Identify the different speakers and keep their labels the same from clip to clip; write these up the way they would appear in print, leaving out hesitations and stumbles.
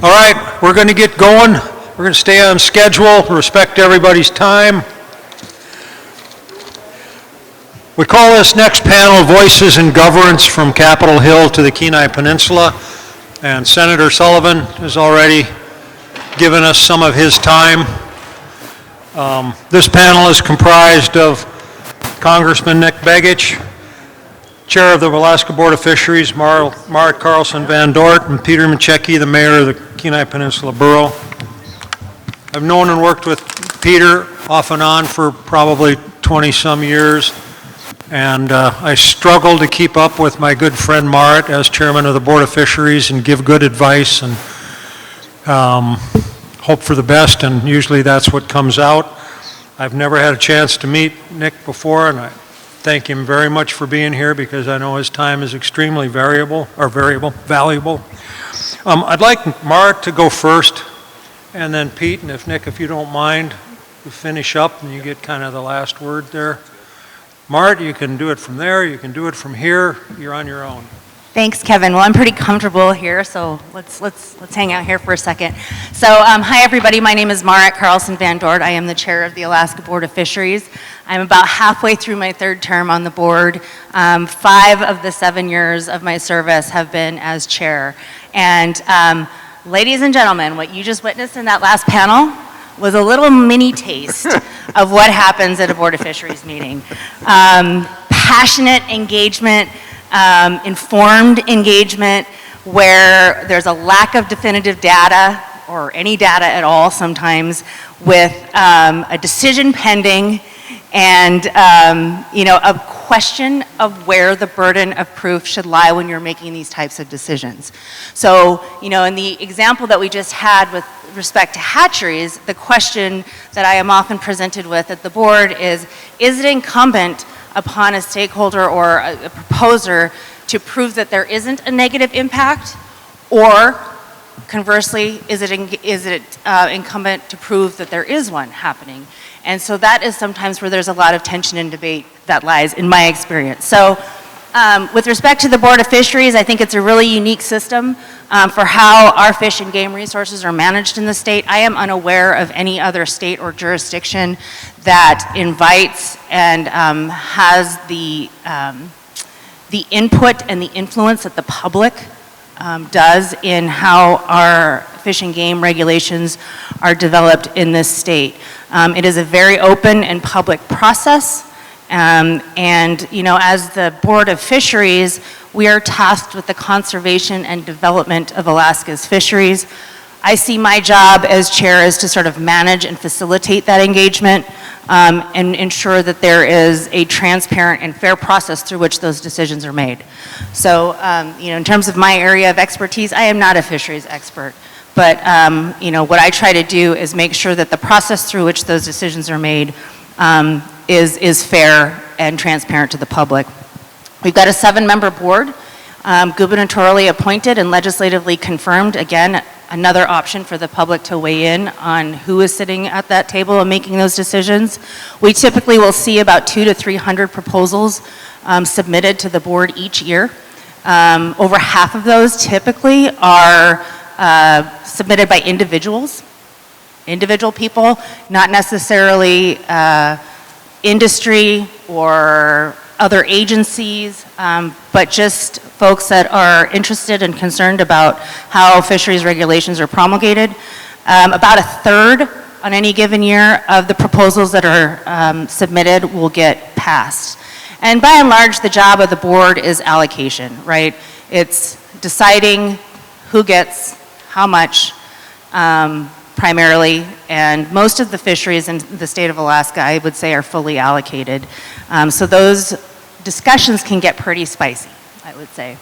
Speaker 1: All right, we're going to get going. We're going to stay on schedule, respect everybody's time. We call this next panel Voices in Governance from Capitol Hill to the Kenai Peninsula. And Senator Sullivan has already given us some of his time. This panel is comprised of Congressman Nick Begich, Chair of the Alaska Board of Fisheries, Marit Carlson Van Dort, and Peter Machecki, the Mayor of the Kenai Peninsula Borough. I've known and worked with Peter off and on for probably 20-some years, and I struggle to keep up with my good friend Marit as Chairman of the Board of Fisheries and give good advice and hope for the best, and usually that's what comes out. I've never had a chance to meet Nick before, and I thank him very much for being here because I know his time is extremely valuable. I'd like Marit to go first, and then Pete, and if Nick, if you don't mind, we finish up and you get kind of the last word there. Marit, you can do it from there, you can do it from here, you're on your own.
Speaker 2: Thanks, Kevin. Well, I'm pretty comfortable here, so let's hang out here for a second. So, hi everybody. My name is Marit Carlson Van Dort. I am the chair of the Alaska Board of Fisheries. I'm about halfway through my third term on the board. 5 of the 7 years of my service have been as chair. And ladies and gentlemen, what you just witnessed in that last panel was a little mini taste of what happens at a Board of Fisheries meeting. Passionate engagement, informed engagement, where there's a lack of definitive data or any data at all sometimes, with a decision pending and a question of where the burden of proof should lie when you're making these types of decisions. So, in the example that we just had with respect to hatcheries, the question that I am often presented with at the board is it incumbent upon a stakeholder or a proposer to prove that there isn't a negative impact, or conversely, is it incumbent to prove that there is one happening? And so that is sometimes where there's a lot of tension and debate that lies, in my experience. So with respect to the Board of Fisheries, I think it's a really unique system for how our fish and game resources are managed in the state. I am unaware of any other state or jurisdiction that invites and has the input and the influence that the public does in how our fish and game regulations are developed in this state. It is a very open and public process. And as the Board of Fisheries, we are tasked with the conservation and development of Alaska's fisheries. I see my job as chair is to sort of manage and facilitate that engagement and ensure that there is a transparent and fair process through which those decisions are made. So, in terms of my area of expertise, I am not a fisheries expert. But, what I try to do is make sure that the process through which those decisions are made is fair and transparent to the public. We've got a 7-member board, gubernatorially appointed and legislatively confirmed. Again, another option for the public to weigh in on who is sitting at that table and making those decisions. We typically will see about 200 to 300 proposals submitted to the board each year. Over half of those typically are submitted by individual people, not necessarily industry or other agencies, but just folks that are interested and concerned about how fisheries regulations are promulgated. About a third on any given year of the proposals that are submitted will get passed. And by and large, the job of the board is allocation, right? It's deciding who gets how much, primarily, and most of the fisheries in the state of Alaska, I would say, are fully allocated. So those discussions can get pretty spicy, I would say.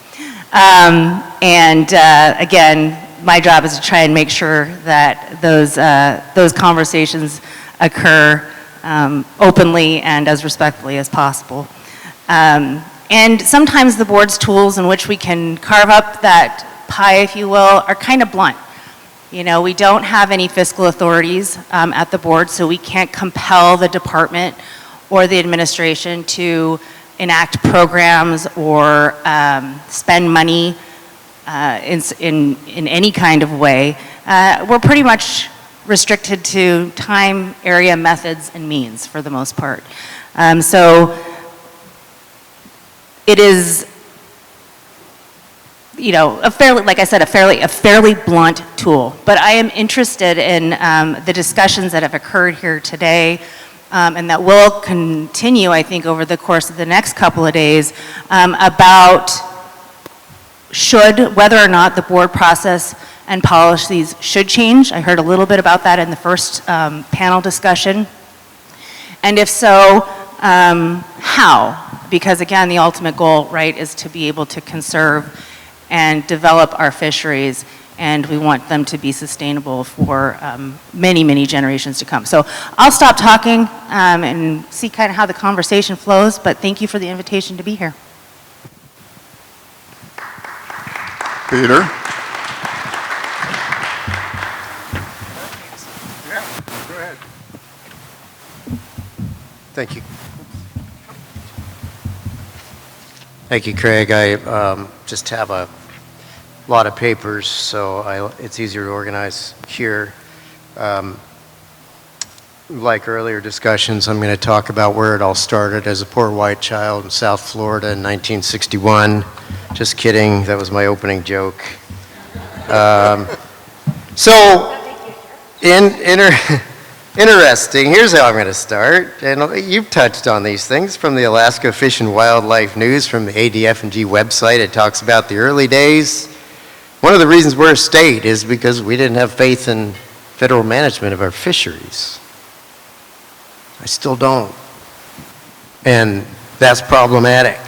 Speaker 2: Again, my job is to try and make sure that those conversations occur openly and as respectfully as possible. And sometimes the board's tools in which we can carve up that pie, if you will, are kind of blunt. We don't have any fiscal authorities at the board, so we can't compel the department or the administration to enact programs or spend money in any kind of way, we're pretty much restricted to time, area, methods, and means for the most part. So it is, you know, like I said, a fairly blunt tool. But I am interested in the discussions that have occurred here today, and that will continue, I think, over the course of the next couple of days, about whether or not the board process and policies should change. I heard a little bit about that in the first panel discussion. And if so, how? Because again, the ultimate goal, right, is to be able to conserve and develop our fisheries, and we want them to be sustainable for many, many generations to come. So I'll stop talking and see kind of how the conversation flows, but thank you for the invitation to be here.
Speaker 3: Peter?
Speaker 4: Thank you. Thank you, Craig. I just have a lot of papers, so it's easier to organize here. Like earlier discussions, I'm going to talk about where it all started as a poor white child in South Florida in 1961. Just kidding, that was my opening joke. Interesting. Here's how I'm going to start. And you've touched on these things from the Alaska Fish and Wildlife News, from the ADF&G website. It talks about the early days. One of the reasons we're a state is because we didn't have faith in federal management of our fisheries. I still don't. And that's problematic.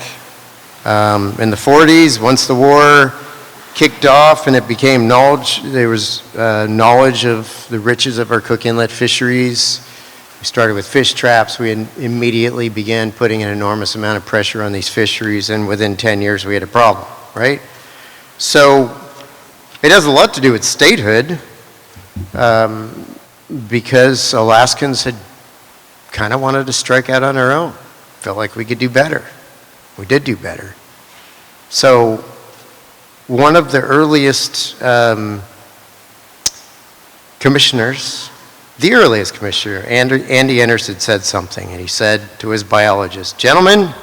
Speaker 4: In the 40s, once the war kicked off and it became knowledge, there was knowledge of the riches of our Cook Inlet fisheries. We started with fish traps. We immediately began putting an enormous amount of pressure on these fisheries, and within 10 years we had a problem, right? So it has a lot to do with statehood, because Alaskans had kind of wanted to strike out on our own. Felt like we could do better. We did do better. So one of the earliest commissioners, the earliest commissioner, Andy Anderson, said something, and he said to his biologist, "Gentlemen,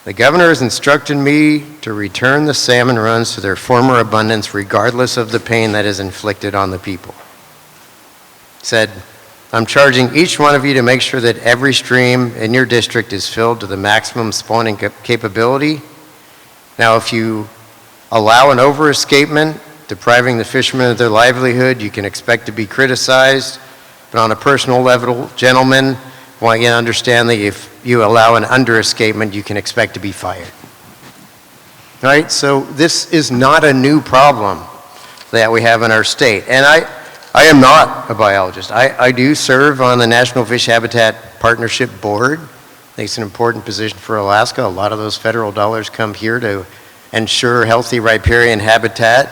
Speaker 4: the governor has instructed me to return the salmon runs to their former abundance regardless of the pain that is inflicted on the people." He said, "I'm charging each one of you to make sure that every stream in your district is filled to the maximum spawning capability. Now, if you allow an over-escapement, depriving the fishermen of their livelihood, you can expect to be criticized. But on a personal level, gentlemen, I want you to understand that if you allow an under-escapement, you can expect to be fired." Right? So this is not a new problem that we have in our state. And I am not a biologist. I do serve on the National Fish Habitat Partnership Board. I think it's an important position for Alaska. A lot of those federal dollars come here to ensure healthy riparian habitat.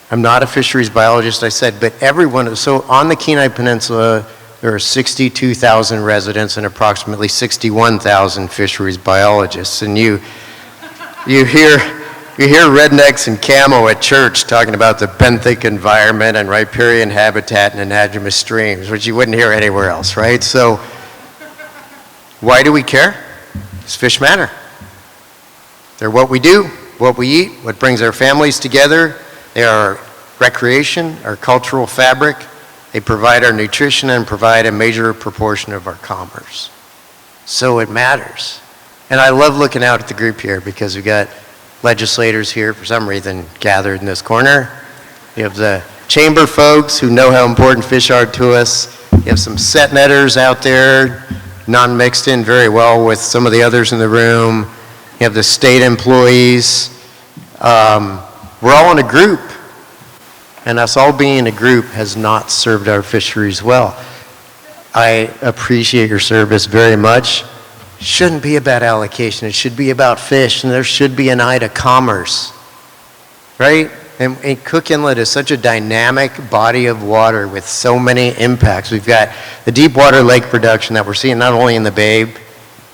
Speaker 4: I'm not a fisheries biologist, I said, but everyone, so on the Kenai Peninsula, there are 62,000 residents and approximately 61,000 fisheries biologists. And you hear rednecks and camo at church talking about the benthic environment and riparian habitat and anadromous streams, which you wouldn't hear anywhere else, right? So why do we care? Because fish matter. They're what we do, what we eat, what brings our families together. They are recreation, our cultural fabric. They provide our nutrition and provide a major proportion of our commerce. So it matters. And I love looking out at the group here because we've got legislators here for some reason gathered in this corner. You have the chamber folks who know how important fish are to us. You have some set netters out there, non-mixed in very well with some of the others in the room. You have the state employees. We're all in a group. And us all being in a group has not served our fisheries well. I appreciate your service very much. Shouldn't be about allocation. It should be about fish, and there should be an eye to commerce, right? And Cook Inlet is such a dynamic body of water with so many impacts. We've got the deep water lake production that we're seeing not only in the Bay,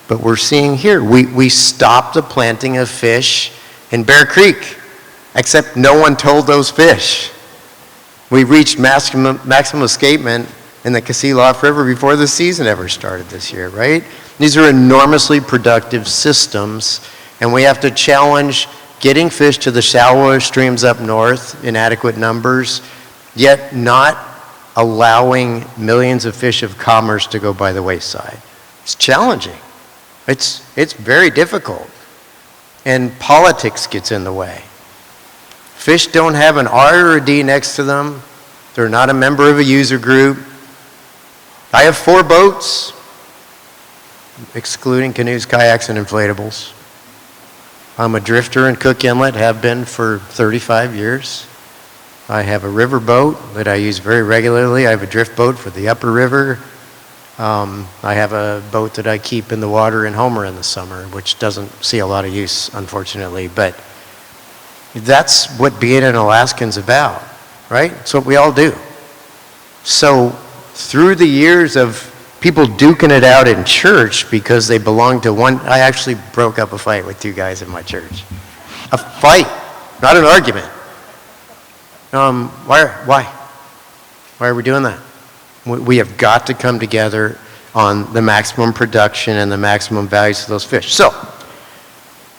Speaker 4: but we're seeing here. We stopped the planting of fish in Bear Creek except no one told those fish. We reached maximum escapement in the Kasilof River before the season ever started this year, right? These are enormously productive systems, and we have to challenge getting fish to the shallower streams up north in adequate numbers, yet not allowing millions of fish of commerce to go by the wayside. It's challenging. It's very difficult. And politics gets in the way. Fish don't have an R or a D next to them. They're not a member of a user group. I have 4 boats, excluding canoes, kayaks, and inflatables. I'm a drifter in Cook Inlet, have been for 35 years. I have a river boat that I use very regularly. I have a drift boat for the upper river. I have a boat that I keep in the water in Homer in the summer, which doesn't see a lot of use, unfortunately. But that's what being an Alaskan's about, right? It's what we all do. So through the years of people duking it out in church because they belong to one, I actually broke up a fight with 2 guys in my church. A fight, not an argument. Why are we doing that? We have got to come together on the maximum production and the maximum values of those fish. So,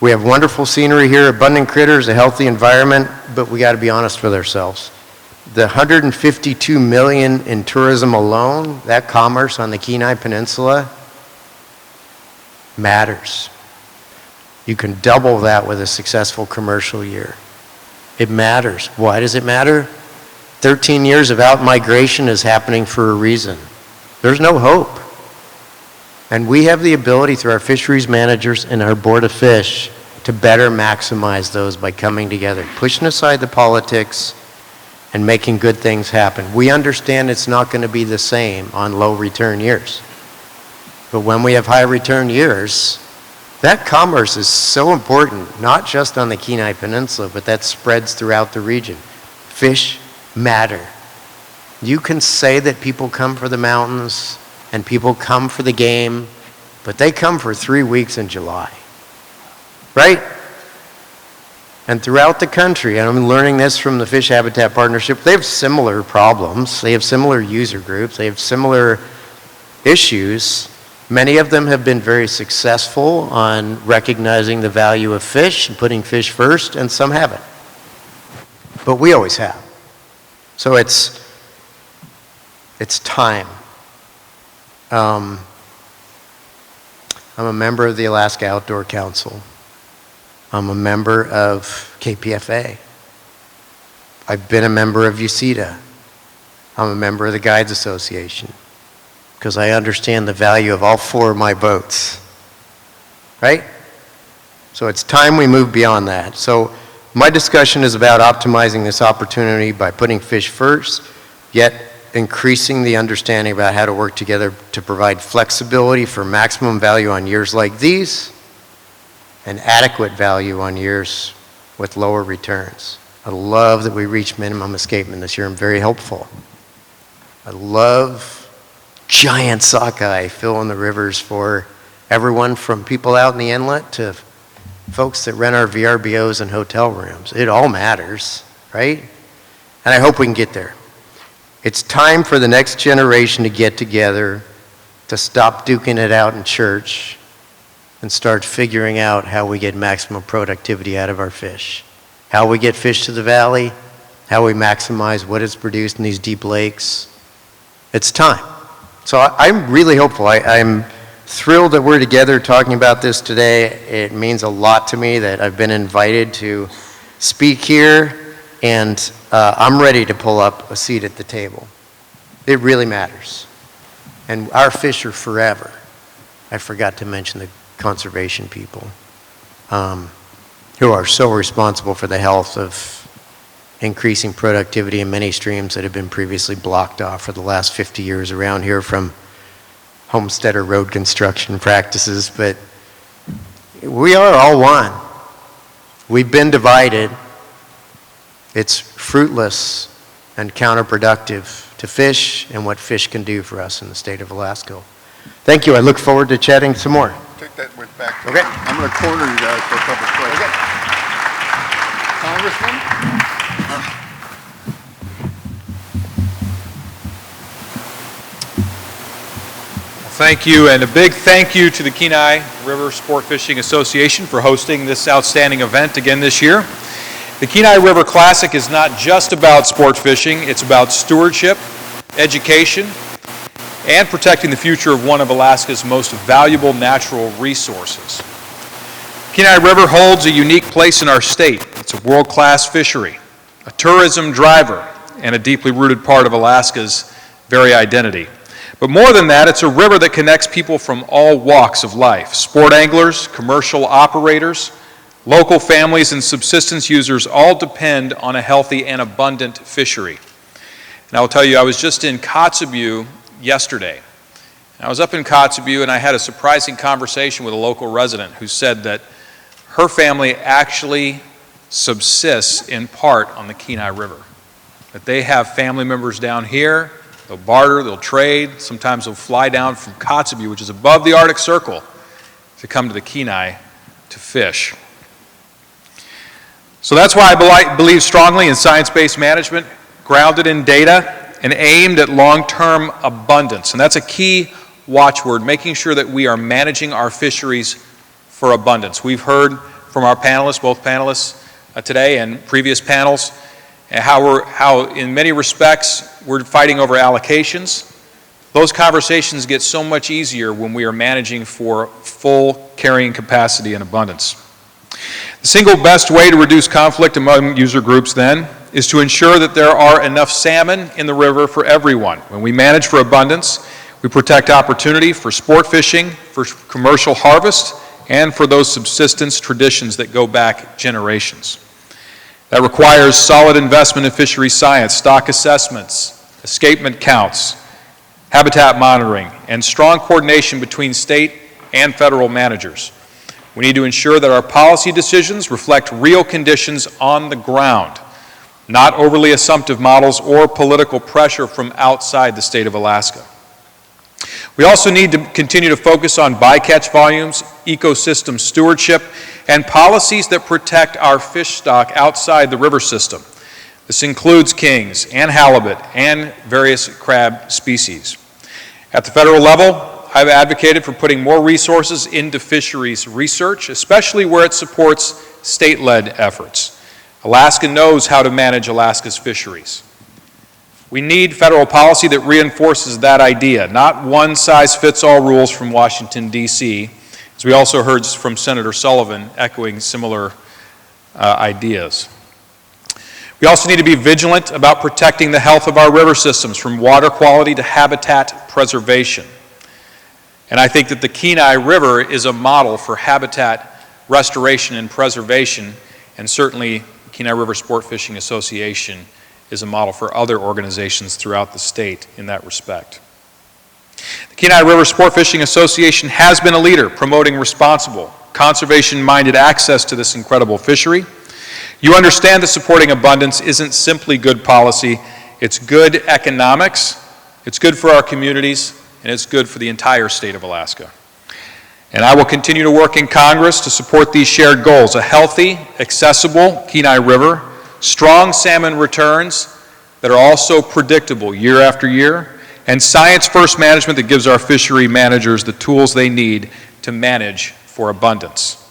Speaker 4: we have wonderful scenery here, abundant critters, a healthy environment, but we got to be honest with ourselves. The 152 million in tourism alone, that commerce on the Kenai Peninsula, matters. You can double that with a successful commercial year. It matters. Why does it matter? 13 years of out-migration is happening for a reason. There's no hope. And we have the ability through our fisheries managers and our Board of Fish to better maximize those by coming together, pushing aside the politics and making good things happen. We understand it's not going to be the same on low return years. But when we have high return years, that commerce is so important, not just on the Kenai Peninsula, but that spreads throughout the region. Fish matter. You can say that people come for the mountains and people come for the game, but they come for 3 weeks in July, right? And throughout the country, and I'm learning this from the Fish Habitat Partnership, they have similar problems, they have similar user groups, they have similar issues. Many of them have been very successful on recognizing the value of fish and putting fish first, and some haven't. But we always have. So it's time. I'm a member of the Alaska Outdoor Council. I'm a member of KPFA. I've been a member of UCEDA. I'm a member of the Guides Association because I understand the value of all 4 of my boats, right? So it's time we move beyond that. So my discussion is about optimizing this opportunity by putting fish first, yet increasing the understanding about how to work together to provide flexibility for maximum value on years like these and adequate value on years with lower returns. I love that we reached minimum escapement this year. I'm very hopeful. I love giant sockeye filling the rivers for everyone from people out in the inlet to folks that rent our VRBOs and hotel rooms. It all matters, right? And I hope we can get there. It's time for the next generation to get together, to stop duking it out in church, and start figuring out how we get maximum productivity out of our fish. How we get fish to the valley, how we maximize what is produced in these deep lakes. It's time. So I'm really hopeful. I'm thrilled that we're together talking about this today. It means a lot to me that I've been invited to speak here, and I'm ready to pull up a seat at the table. It really matters. And our fish are forever. I forgot to mention the conservation people who are so responsible for the health of increasing productivity in many streams that have been previously blocked off for the last 50 years around here from homesteader road construction practices. But we are all one. We've been divided. It's fruitless and counterproductive to fish and what fish can do for us in the state of Alaska. Thank you. I look forward to chatting some more.
Speaker 3: Take that with back.
Speaker 4: Okay.
Speaker 3: I'm going to corner you guys for a couple of questions.
Speaker 4: Okay.
Speaker 5: Congressman. Thank you, and a big thank you to the Kenai River Sport Fishing Association for hosting this outstanding event again this year. The Kenai River Classic is not just about sport fishing, it's about stewardship, education, and protecting the future of one of Alaska's most valuable natural resources. Kenai River holds a unique place in our state. It's a world-class fishery, a tourism driver, and a deeply rooted part of Alaska's very identity. But more than that, it's a river that connects people from all walks of life. Sport anglers, commercial operators, local families, and subsistence users all depend on a healthy and abundant fishery. And I will tell you, I was just in Kotzebue yesterday. I was up in Kotzebue and I had a surprising conversation with a local resident who said that her family actually subsists in part on the Kenai River. That they have family members down here. They'll barter, they'll trade, sometimes they'll fly down from Kotzebue, which is above the Arctic Circle, to come to the Kenai to fish. So that's why I believe strongly in science-based management, grounded in data and aimed at long-term abundance. And that's a key watchword, making sure that we are managing our fisheries for abundance. We've heard from our panelists, both panelists today and previous panels, how in many respects we're fighting over allocations. Those conversations get so much easier when we are managing for full carrying capacity and abundance. The single best way to reduce conflict among user groups then is to ensure that there are enough salmon in the river for everyone. When we manage for abundance, we protect opportunity for sport fishing, for commercial harvest, and for those subsistence traditions that go back generations. That requires solid investment in fisheries science, stock assessments, escapement counts, habitat monitoring, and strong coordination between state and federal managers. We need to ensure that our policy decisions reflect real conditions on the ground, not overly assumptive models or political pressure from outside the state of Alaska. We also need to continue to focus on bycatch volumes, ecosystem stewardship, and policies that protect our fish stock outside the river system. This includes kings and halibut and various crab species. At the federal level, I've advocated for putting more resources into fisheries research, especially where it supports state-led efforts. Alaska knows how to manage Alaska's fisheries. We need federal policy that reinforces that idea, not one-size-fits-all rules from Washington, D.C., as we also heard from Senator Sullivan echoing similar ideas. We also need to be vigilant about protecting the health of our river systems, from water quality to habitat preservation. And I think that the Kenai River is a model for habitat restoration and preservation, and certainly the Kenai River Sport Fishing Association is a model for other organizations throughout the state in that respect. The Kenai River Sport Fishing Association has been a leader promoting responsible, conservation-minded access to this incredible fishery. You understand that supporting abundance isn't simply good policy, it's good economics, it's good for our communities, and it's good for the entire state of Alaska. And I will continue to work in Congress to support these shared goals: a healthy, accessible Kenai River, strong salmon returns that are also predictable year after year, and science-first management that gives our fishery managers the tools they need to manage for abundance.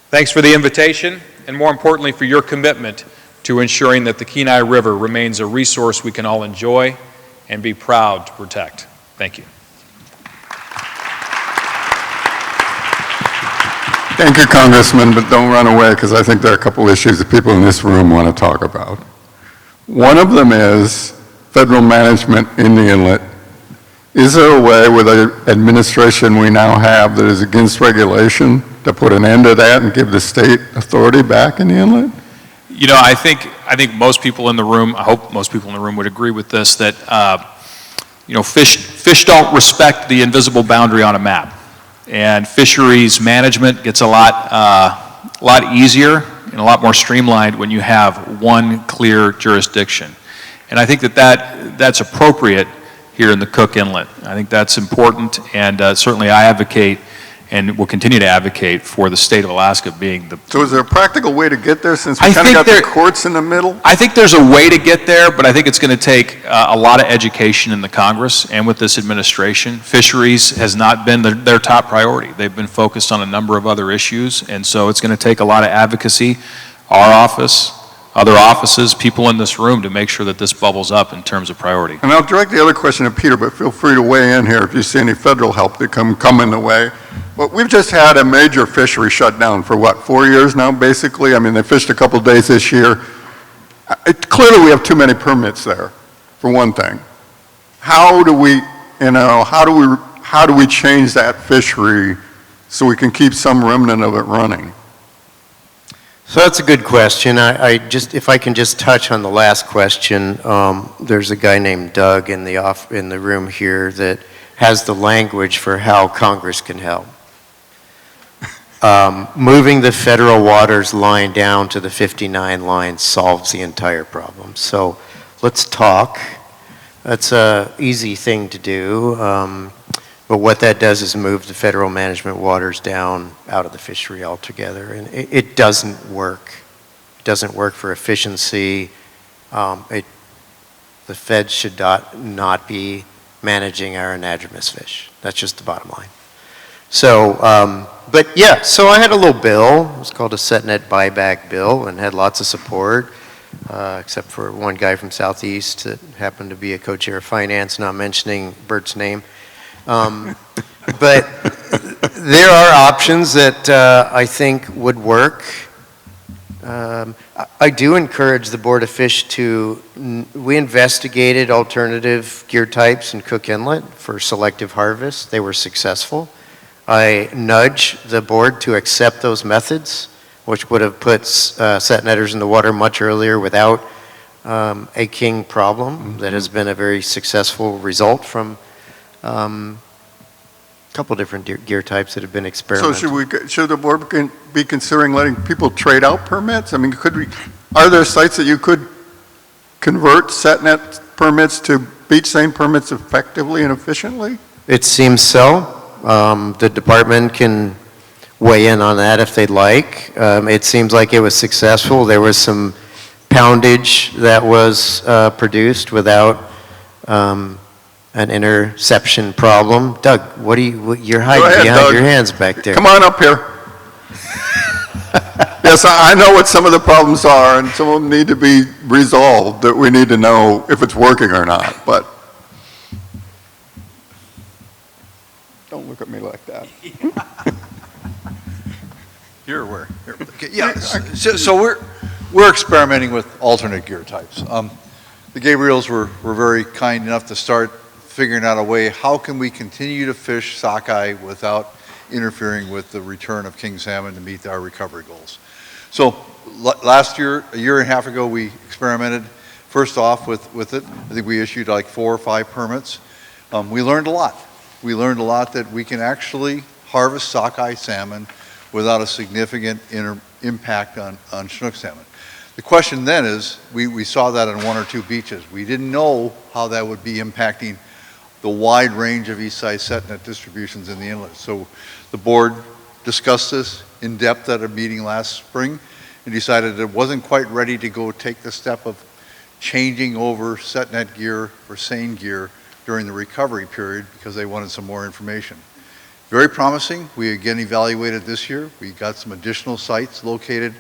Speaker 5: Thanks for the invitation, and more importantly for your commitment to ensuring that the Kenai River remains a resource we can all enjoy and be proud to protect. Thank you.
Speaker 3: Thank you, Congressman, but don't run away, because I think there are a couple issues that people in this room want to talk about. One of them is federal management in the inlet. Is there a way with the administration we now have that is against regulation to put an end to that and give the state authority back in the inlet?
Speaker 5: You know, I think most people in the room, I hope most people in the room would agree with this, that fish don't respect the invisible boundary on a map. And fisheries management gets a lot easier and a lot more streamlined when you have one clear jurisdiction. And I think that's appropriate here in the Cook Inlet. I think that's important, and certainly I advocate and will continue to advocate for the state of Alaska being the.
Speaker 3: So is there a practical way to get there since we
Speaker 5: I
Speaker 3: kind of
Speaker 5: think
Speaker 3: got the
Speaker 5: there-
Speaker 3: courts in the middle?
Speaker 5: I think there's a way to get there, but I think it's going to take a lot of education in the Congress and with this administration. Fisheries has not been their top priority. They've been focused on a number of other issues, and so it's going to take a lot of advocacy, our office, other offices, people in this room to make sure that this bubbles up in terms of priority.
Speaker 3: And I'll direct the other question to Peter, but feel free to weigh in here if you see any federal help that come in the way. But we've just had a major fishery shut down for what, 4 years now, basically? I mean, they fished a couple days this year. Clearly, we have too many permits there, for one thing. How do we, how do we change that fishery so we can keep some remnant of it running?
Speaker 4: So that's a good question. If I can just touch on the last question, there's a guy named Doug in the room here that has the language for how Congress can help. Moving the federal waters line down to the 59 line solves the entire problem. So let's talk. That's an easy thing to do. But what that does is move the federal management waters down out of the fishery altogether. And it doesn't work. It doesn't work for efficiency. The feds should not be managing our anadromous fish. That's just the bottom line. So, but yeah, so I had a little bill. It was called a SetNet buyback bill and had lots of support, except for one guy from Southeast that happened to be a co-chair of finance, not mentioning Bert's name. But there are options that I think would work. I do encourage the Board of Fish we investigated alternative gear types in Cook Inlet for selective harvest. They were successful. I nudge the board to accept those methods, which would have put set netters in the water much earlier without a king problem. That has been a very successful result from a couple different gear types that have been experimented.
Speaker 3: So should the board be considering letting people trade out permits? I mean, are there sites that you could convert SetNet permits to beach seine permits effectively and efficiently?
Speaker 4: It seems so. The department can weigh in on that if they'd like. It seems like it was successful. There was some poundage that was produced without an interception problem. Doug, you're hiding
Speaker 3: ahead,
Speaker 4: behind
Speaker 3: Doug.
Speaker 4: your hands back there.
Speaker 3: Come on up here. Yes, I know what some of the problems are, and some of them need to be resolved, that we need to know if it's working or not, but don't look at me like that.
Speaker 6: You're aware. Okay, yeah, so we're experimenting with alternate gear types. The Gabriels were very kind enough to start figuring out a way, how can we continue to fish sockeye without interfering with the return of king salmon to meet our recovery goals. So last year, a year and a half ago, we experimented first off with it. I think we issued like 4 or 5 permits. We learned a lot. We learned a lot that we can actually harvest sockeye salmon without a significant impact on Chinook salmon. The question then is, we saw that on 1 or 2 beaches. We didn't know how that would be impacting the wide range of east-side SetNet distributions in the inlet. So the board discussed this in depth at a meeting last spring and decided it wasn't quite ready to go take the step of changing over SetNet gear or seine gear during the recovery period because they wanted some more information. Very promising. We again evaluated this year. We got some additional sites located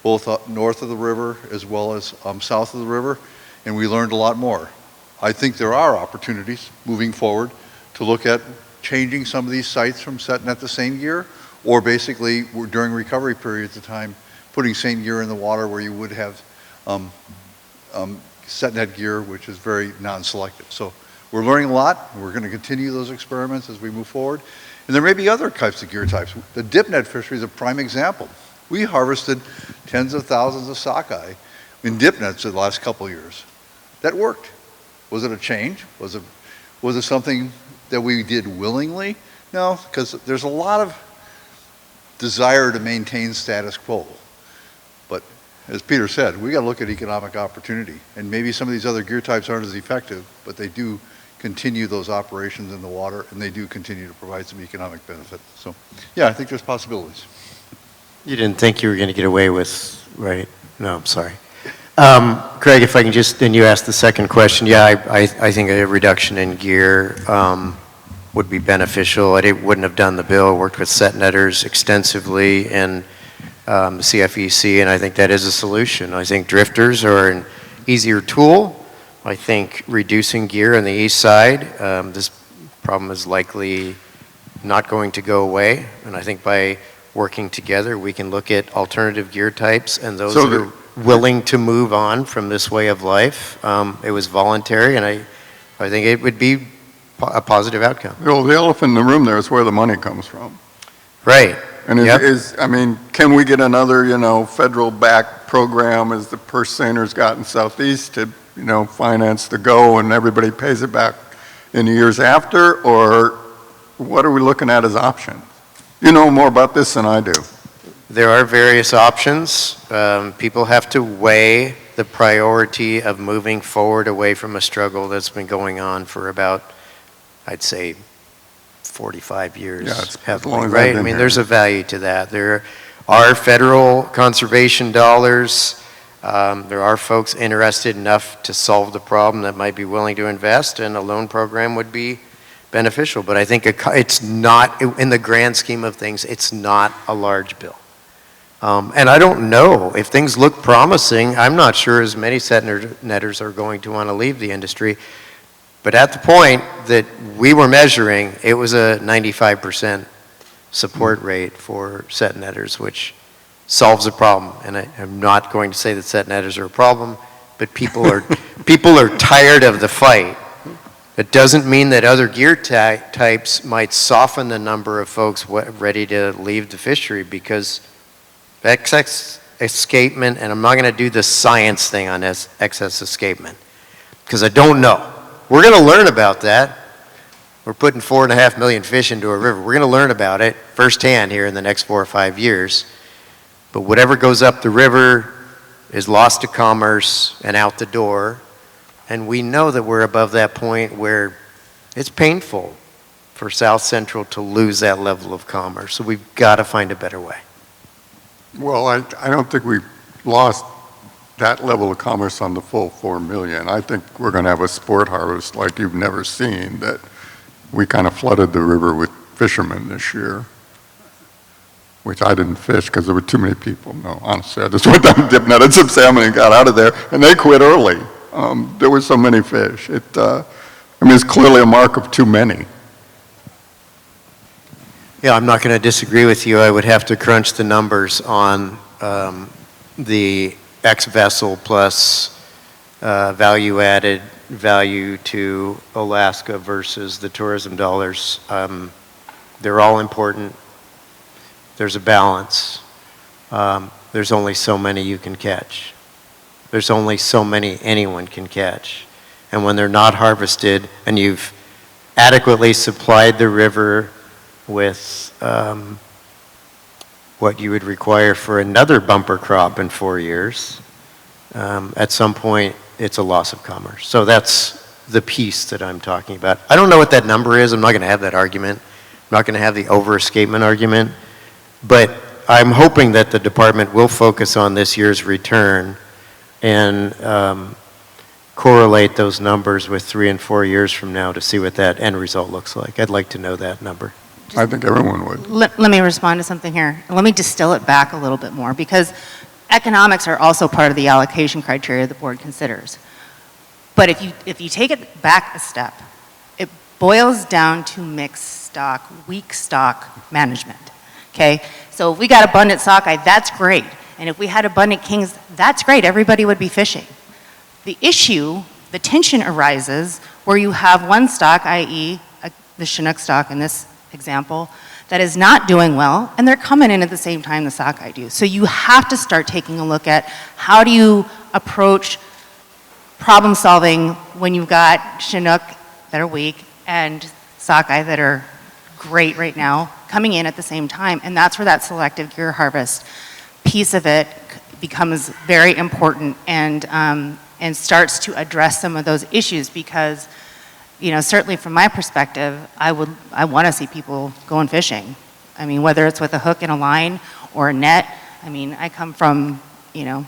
Speaker 6: both up north of the river as well as south of the river, and we learned a lot more. I think there are opportunities moving forward to look at changing some of these sites from SetNet to seine gear, or basically during recovery periods of time, putting seine gear in the water where you would have SetNet gear, which is very non-selective. So we're learning a lot. We're going to continue those experiments as we move forward. And there may be other types of gear types. The dip net fishery is a prime example. We harvested tens of thousands of sockeye in dip nets in the last couple of years. That worked. Was it a change? Was it something that we did willingly? No, because there's a lot of desire to maintain status quo. But as Peter said, we got to look at economic opportunity. And maybe some of these other gear types aren't as effective, but they do continue those operations in the water, and they do continue to provide some economic benefit. So, yeah, I think there's possibilities.
Speaker 4: You didn't think you were going to get away with, right? No, I'm sorry. Craig, if I can just, and you asked the second question, yeah, I think a reduction in gear would be beneficial. I wouldn't have done the bill, worked with set netters extensively and the CFEC, and I think that is a solution. I think drifters are an easier tool. I think reducing gear on the east side, this problem is likely not going to go away, and I think by working together, we can look at alternative gear types and those
Speaker 3: So
Speaker 4: that are willing to move on from this way of life. It was voluntary, and I think it would be a positive outcome.
Speaker 3: Well, the elephant in the room there is where the money comes from.
Speaker 4: Right.
Speaker 3: And
Speaker 4: Yep.
Speaker 3: I mean, can we get another, federal-backed program as the purse seiners got in Southeast to, finance the GO and everybody pays it back in the years after? Or what are we looking at as options? You know more about this than I do.
Speaker 4: There are various options. People have to weigh the priority of moving forward away from a struggle that's been going on for about, I'd say, 45 years.
Speaker 3: Yeah, it's as
Speaker 4: heavily,
Speaker 3: long as I've
Speaker 4: right? I
Speaker 3: been
Speaker 4: mean,
Speaker 3: here.
Speaker 4: there's a value to that. There are federal conservation dollars. There are folks interested enough to solve the problem that might be willing to invest, and a loan program would be beneficial. But I think it's not, in the grand scheme of things, it's not a large bill. And I don't know, if things look promising, I'm not sure as many set netters are going to want to leave the industry. But at the point that we were measuring, it was a 95% support rate for set netters, which solves a problem. And I'm not going to say that set netters are a problem, but people are tired of the fight. It doesn't mean that other gear types might soften the number of folks ready to leave the fishery, because excess escapement, and I'm not going to do the science thing on excess escapement, because I don't know. We're going to learn about that. We're putting 4.5 million fish into a river. We're going to learn about it firsthand here in the next 4 or 5 years. But whatever goes up the river is lost to commerce and out the door. And we know that we're above that point where it's painful for South Central to lose that level of commerce. So we've got to find a better way.
Speaker 3: Well, I don't think we've lost that level of commerce on the full 4 million. I think we're going to have a sport harvest like you've never seen, that we kind of flooded the river with fishermen this year, which I didn't fish because there were too many people. No, honestly, I just went down and dipped netted some salmon and got out of there, and they quit early. There were so many fish. It's clearly a mark of too many.
Speaker 4: Yeah, I'm not going to disagree with you. I would have to crunch the numbers on the X vessel plus value-added value to Alaska versus the tourism dollars. They're all important. There's a balance. There's only so many you can catch. There's only so many anyone can catch. And when they're not harvested and you've adequately supplied the river with what you would require for another bumper crop in 4 years, at some point it's a loss of commerce. So that's the piece that I'm talking about. I don't know what that number is. I'm not going to have that argument. I'm not going to have the over-escapement argument. But I'm hoping that the department will focus on this year's return and correlate those numbers with 3 and 4 years from now to see what that end result looks like. I'd like to know that number.
Speaker 3: I think everyone would.
Speaker 2: Let me respond to something here. Let me distill it back a little bit more, because economics are also part of the allocation criteria the board considers. But if you take it back a step, it boils down to mixed stock, weak stock management. Okay? So if we got abundant sockeye, that's great. And if we had abundant kings, that's great. Everybody would be fishing. The issue, the tension arises where you have one stock, i.e. the Chinook stock in this example, that is not doing well, and they're coming in at the same time the sockeye do. So you have to start taking a look at how do you approach problem solving when you've got Chinook that are weak and sockeye that are great right now coming in at the same time. And that's where that selective gear harvest piece of it becomes very important and starts to address some of those issues, because certainly from my perspective, I want to see people going fishing. I mean, whether it's with a hook and a line or a net. I mean, I come from, a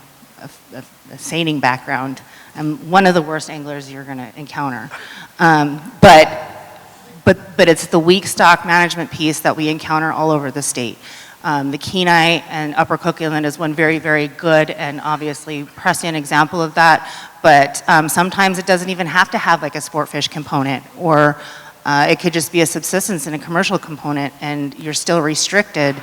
Speaker 2: seining background. I'm one of the worst anglers you're going to encounter. But it's the weak stock management piece that we encounter all over the state. The Kenai and Upper Cook Inlet is one very, very good and obviously prescient example of that. But sometimes it doesn't even have to have like a sport fish component, or it could just be a subsistence and a commercial component, and you're still restricted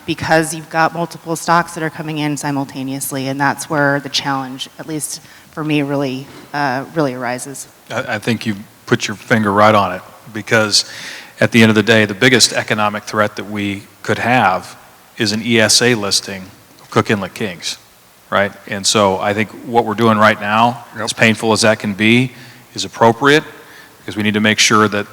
Speaker 2: because you've got multiple stocks that are coming in simultaneously, and that's where the challenge, at least for me, really arises.
Speaker 5: I think you put your finger right on it, because at the end of the day, the biggest economic threat that we could have is an ESA listing of Cook Inlet Kings, right? And so I think what we're doing right now, as painful as that can be, is appropriate, because we need to make sure that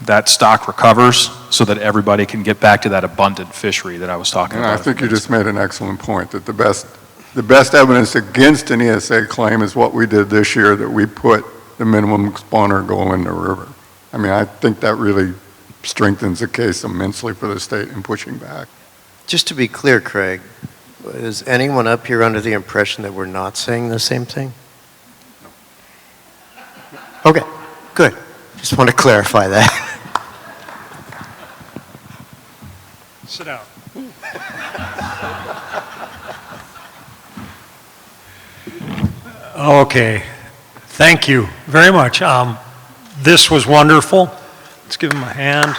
Speaker 5: that stock recovers so that everybody can get back to that abundant fishery that I was talking
Speaker 3: And
Speaker 5: about.
Speaker 3: I think you just made an excellent point, that the best evidence against an ESA claim is what we did this year, that we put the minimum spawner goal in the river. I mean, I think that really strengthens the case immensely for the state in pushing back.
Speaker 4: Just to be clear, Craig, is anyone up here under the impression that we're not saying the same thing? Okay, good. Just want to clarify that.
Speaker 1: Sit down. Okay, thank you very much. This was wonderful. Let's give him a hand.